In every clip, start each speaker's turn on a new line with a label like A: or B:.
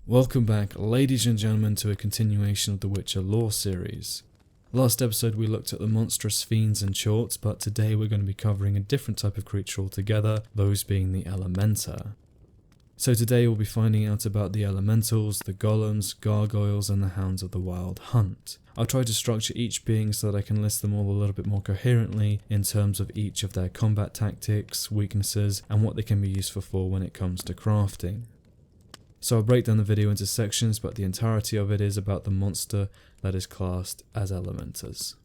A: Welcome back, ladies and gentlemen, to a continuation of the Witcher lore series. Last episode we looked at the monstrous fiends and chorts, but today we're going to be covering a different type of creature altogether, those being the Elementa. So today we'll be finding out about the elementals, the golems, gargoyles, and the hounds of the wild hunt. I'll try to structure each being so that I can list them all a little bit more coherently in terms of each of their combat tactics, weaknesses, and what they can be useful for when it comes to crafting. So I'll break down the video into sections, but the entirety of it is about the monster that is classed as elementas.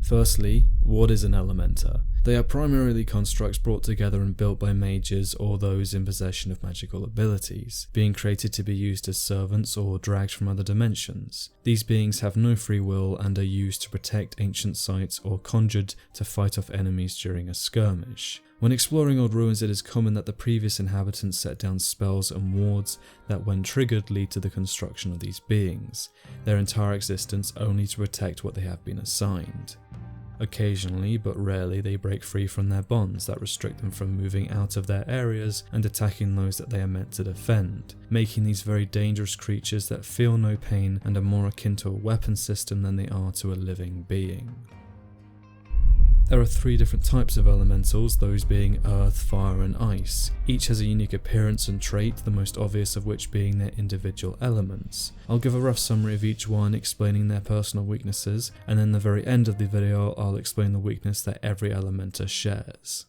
A: Firstly, what is an elementa? They are primarily constructs brought together and built by mages or those in possession of magical abilities, being created to be used as servants or dragged from other dimensions. These beings have no free will and are used to protect ancient sites or conjured to fight off enemies during a skirmish. When exploring old ruins, it is common that the previous inhabitants set down spells and wards that, when triggered, lead to the construction of these beings, their entire existence only to protect what they have been assigned. Occasionally, but rarely, they break free from their bonds that restrict them from moving out of their areas and attacking those that they are meant to defend, making these very dangerous creatures that feel no pain and are more akin to a weapon system than they are to a living being. There are three different types of elementals, those being earth, fire and ice. Each has a unique appearance and trait, the most obvious of which being their individual elements. I'll give a rough summary of each one, explaining their personal weaknesses, and then at the very end of the video I'll explain the weakness that every elementa shares.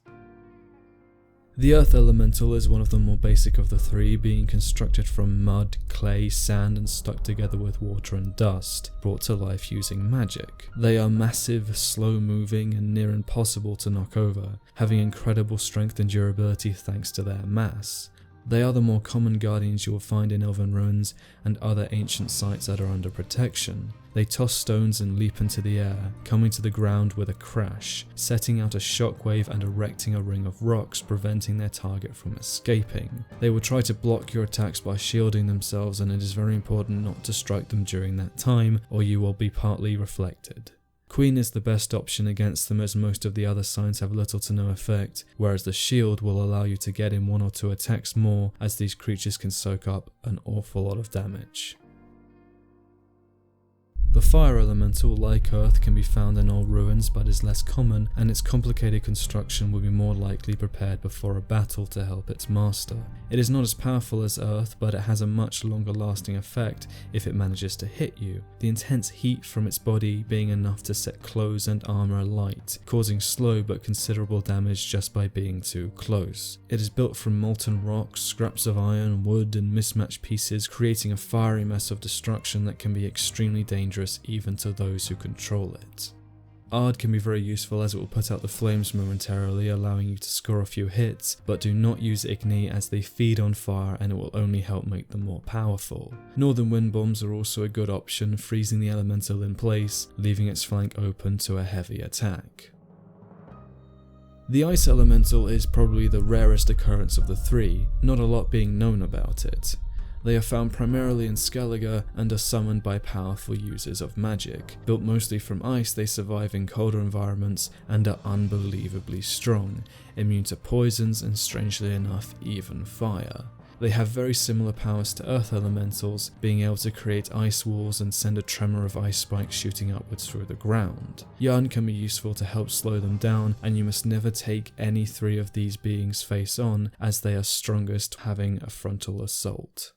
A: The earth elemental is one of the more basic of the three, being constructed from mud, clay, sand and stuck together with water and dust, brought to life using magic. They are massive, slow moving and near impossible to knock over, having incredible strength and durability thanks to their mass. They are the more common guardians you will find in elven ruins and other ancient sites that are under protection. They toss stones and leap into the air, coming to the ground with a crash, setting out a shockwave and erecting a ring of rocks, preventing their target from escaping. They will try to block your attacks by shielding themselves, and it is very important not to strike them during that time, or you will be partly reflected. Queen is the best option against them, as most of the other signs have little to no effect, whereas the shield will allow you to get in one or two attacks more, as these creatures can soak up an awful lot of damage. The fire elemental, like earth, can be found in old ruins but is less common, and its complicated construction will be more likely prepared before a battle to help its master. It is not as powerful as earth, but it has a much longer lasting effect if it manages to hit you, the intense heat from its body being enough to set clothes and armor alight, causing slow but considerable damage just by being too close. It is built from molten rocks, scraps of iron, wood and mismatched pieces, creating a fiery mess of destruction that can be extremely dangerous even to those who control it. Ard can be very useful, as it will put out the flames momentarily, allowing you to score a few hits, but do not use Igni as they feed on fire and it will only help make them more powerful. Northern wind bombs are also a good option, freezing the elemental in place, leaving its flank open to a heavy attack. The ice elemental is probably the rarest occurrence of the three, not a lot being known about it. They are found primarily in Skellige and are summoned by powerful users of magic. Built mostly from ice, they survive in colder environments and are unbelievably strong, immune to poisons and, strangely enough, even fire. They have very similar powers to earth elementals, being able to create ice walls and send a tremor of ice spikes shooting upwards through the ground. Yarn can be useful to help slow them down, and you must never take any three of these beings face on, as they are strongest having a frontal assault.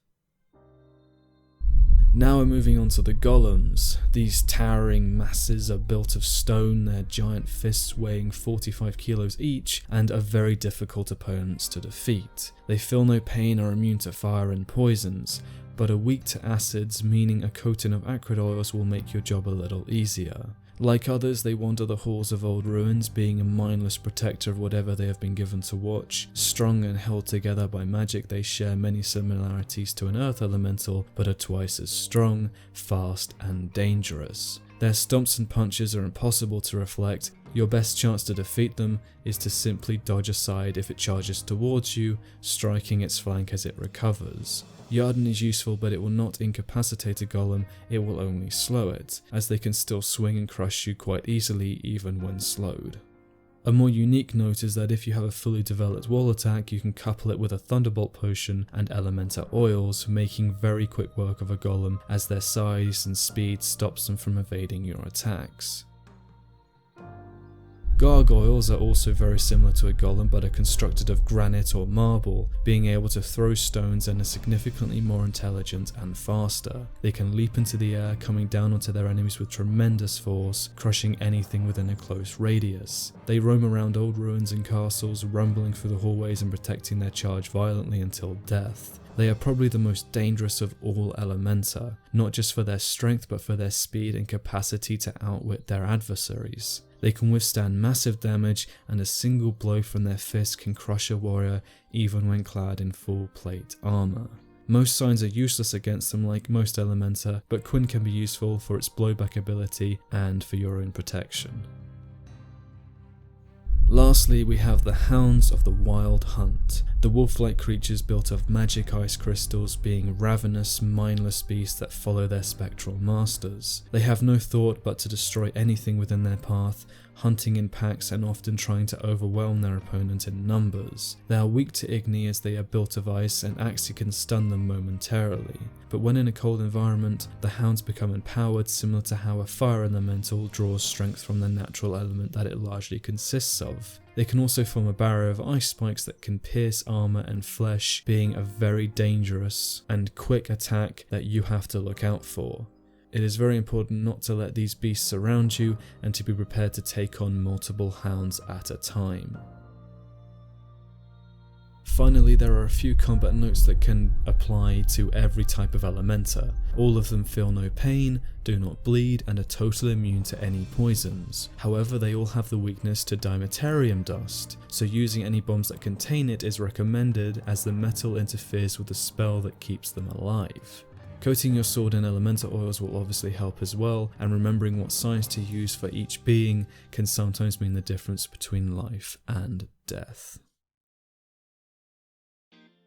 A: Now we're moving on to the golems. These towering masses are built of stone, their giant fists weighing 45 kilos each, and are very difficult opponents to defeat. They feel no pain, are immune to fire and poisons, but are weak to acids, meaning a coating of acrid oils will make your job a little easier. Like others, they wander the halls of old ruins, being a mindless protector of whatever they have been given to watch. Strong and held together by magic, they share many similarities to an earth elemental, but are twice as strong, fast and dangerous. Their stomps and punches are impossible to reflect. Your best chance to defeat them is to simply dodge aside if it charges towards you, striking its flank as it recovers. Yarden is useful, but it will not incapacitate a golem, it will only slow it, as they can still swing and crush you quite easily even when slowed. A more unique note is that if you have a fully developed wall attack, you can couple it with a Thunderbolt potion and Elementa oils, making very quick work of a golem as their size and speed stops them from evading your attacks. Gargoyles are also very similar to a golem but are constructed of granite or marble, being able to throw stones and are significantly more intelligent and faster. They can leap into the air, coming down onto their enemies with tremendous force, crushing anything within a close radius. They roam around old ruins and castles, rumbling through the hallways and protecting their charge violently until death. They are probably the most dangerous of all Elementa, not just for their strength but for their speed and capacity to outwit their adversaries. They can withstand massive damage, and a single blow from their fist can crush a warrior even when clad in full plate armor. Most signs are useless against them like most Elementa, but Quinn can be useful for its blowback ability and for your own protection. Lastly, we have the Hounds of the Wild Hunt, the wolf-like creatures built of magic ice crystals, being ravenous, mindless beasts that follow their spectral masters. They have no thought but to destroy anything within their path, hunting in packs and often trying to overwhelm their opponent in numbers. They are weak to Igni as they are built of ice and actually can stun them momentarily. But when in a cold environment, the hounds become empowered, similar to how a fire elemental draws strength from the natural element that it largely consists of. They can also form a barrier of ice spikes that can pierce armor and flesh, being a very dangerous and quick attack that you have to look out for. It is very important not to let these beasts surround you and to be prepared to take on multiple hounds at a time. Finally, there are a few combat notes that can apply to every type of Elementa. All of them feel no pain, do not bleed, and are totally immune to any poisons. However, they all have the weakness to Dimetarium dust, so using any bombs that contain it is recommended as the metal interferes with the spell that keeps them alive. Coating your sword in Elementa oils will obviously help as well, and remembering what signs to use for each being can sometimes mean the difference between life and death.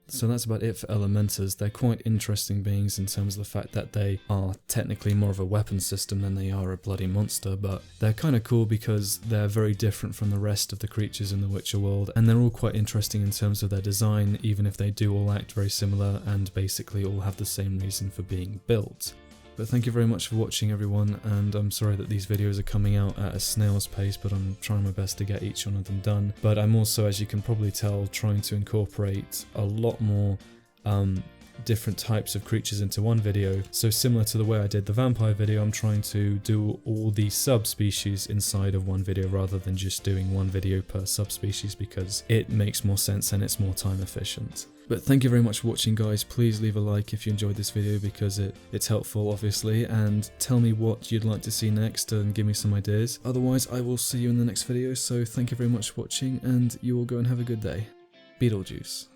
A: So that's about it for Elementas. They're quite interesting beings in terms of the fact that they are technically more of a weapon system than they are a bloody monster, but they're kind of cool because they're very different from the rest of the creatures in the Witcher world, and they're all quite interesting in terms of their design, even if they do all act very similar and basically all have the same reason for being built. But thank you very much for watching, everyone, and I'm sorry that these videos are coming out at a snail's pace, but I'm trying my best to get each one of them done. But I'm also, as you can probably tell, trying to incorporate a lot more different types of creatures into one video. So similar to the way I did the vampire video, I'm trying to do all the subspecies inside of one video rather than just doing one video per subspecies, because it makes more sense and it's more time efficient. But thank you very much for watching, guys. Please leave a like if you enjoyed this video, because it's helpful, obviously, and tell me what you'd like to see next and give me some ideas. Otherwise, I will see you in the next video, so thank you very much for watching, and you all go and have a good day. Beetlejuice.